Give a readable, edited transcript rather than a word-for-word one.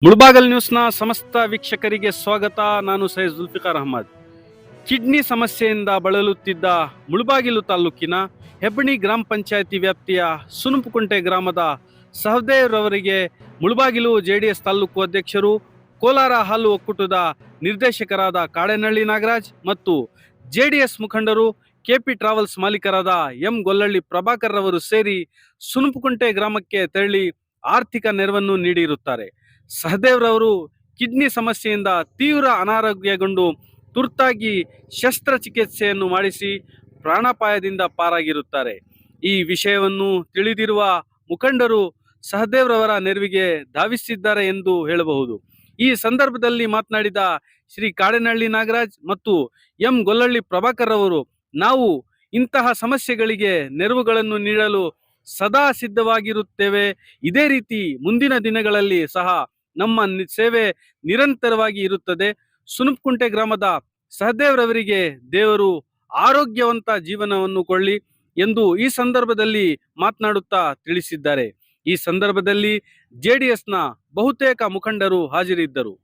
ಮುಳಬಾಗಲ್ ನ್ಯೂಸ್ನ ಸಮಸ್ತ ವೀಕ್ಷಕರಿಗೆ ಸ್ವಾಗತ. ನಾನು ಸೈಯದ್ ಜುಲ್ಫಿಕಾರ್ ಅಹಮದ್. ಕಿಡ್ನಿ ಸಮಸ್ಯೆಯಿಂದ ಬಳಲುತ್ತಿದ್ದ ಮುಳಬಾಗಿಲು ತಾಲೂಕಿನ ಹೆಬ್ಬಣಿ ಗ್ರಾಮ ಪಂಚಾಯಿತಿ ವ್ಯಾಪ್ತಿಯ ಸುನುಪುಕುಂಟೆ ಗ್ರಾಮದ ಸಹದೇವ್ ರವರಿಗೆ ಮುಳಬಾಗಿಲು ಜೆಡಿಎಸ್ ತಾಲೂಕು ಅಧ್ಯಕ್ಷರು, ಕೋಲಾರ ಹಾಲು ಒಕ್ಕೂಟದ ನಿರ್ದೇಶಕರಾದ ಕಾಡೇನಹಳ್ಳಿ ನಾಗರಾಜ್ ಮತ್ತು ಜೆಡಿಎಸ್ ಮುಖಂಡರು, KP travels ಮಾಲೀಕರಾದ M Gollalli Prabhakar ರವರು ಸೇರಿ ಸುನುಪುಕುಂಟೆ ಗ್ರಾಮಕ್ಕೆ ತೆರಳಿ ಆರ್ಥಿಕ ನೆರವನ್ನು ನೀಡಿರುತ್ತಾರೆ. ಸಹದೇವ್ ರವರು ಕಿಡ್ನಿ ಸಮಸ್ಯೆಯಿಂದ ತೀವ್ರ ಅನಾರೋಗ್ಯಗೊಂಡು ತುರ್ತಾಗಿ ಶಸ್ತ್ರಚಿಕಿತ್ಸೆಯನ್ನು ಮಾಡಿಸಿ ಪ್ರಾಣಾಪಾಯದಿಂದ ಪಾರಾಗಿರುತ್ತಾರೆ. ಈ ವಿಷಯವನ್ನು ತಿಳಿದಿರುವ ಮುಖಂಡರು ಸಹದೇವ್ ರವರ ನೆರವಿಗೆ ಧಾವಿಸಿದ್ದಾರೆ ಎಂದು ಹೇಳಬಹುದು. ಈ ಸಂದರ್ಭದಲ್ಲಿ ಮಾತನಾಡಿದ ಶ್ರೀ ಕಾಡೇನಹಳ್ಳಿ ನಾಗರಾಜ್ ಮತ್ತು ಎಂ ಗೊಲ್ಲಳ್ಳಿ ಪ್ರಭಾಕರ್ ರವರು, ನಾವು ಇಂತಹ ಸಮಸ್ಯೆಗಳಿಗೆ ನೆರವುಗಳನ್ನು ನೀಡಲು ಸದಾ ಸಿದ್ಧವಾಗಿರುತ್ತೇವೆ. ಇದೇ ರೀತಿ ಮುಂದಿನ ದಿನಗಳಲ್ಲಿ ಸಹ ನಮ್ಮ ಸೇವೆ ನಿರಂತರವಾಗಿ ಇರುತ್ತದೆ. ಸುನುಪುಕುಂಟೆ ಗ್ರಾಮದ ಸಹದೇವ್ ರವರಿಗೆ ದೇವರು ಆರೋಗ್ಯವಂತ ಜೀವನವನ್ನು ಕೊಳ್ಳಿ ಎಂದು ಈ ಸಂದರ್ಭದಲ್ಲಿ ಮಾತನಾಡುತ್ತಾ ತಿಳಿಸಿದ್ದಾರೆ. ಈ ಸಂದರ್ಭದಲ್ಲಿ ಜೆಡಿಎಸ್ನ ಬಹುತೇಕ ಮುಖಂಡರು ಹಾಜರಿದ್ದರು.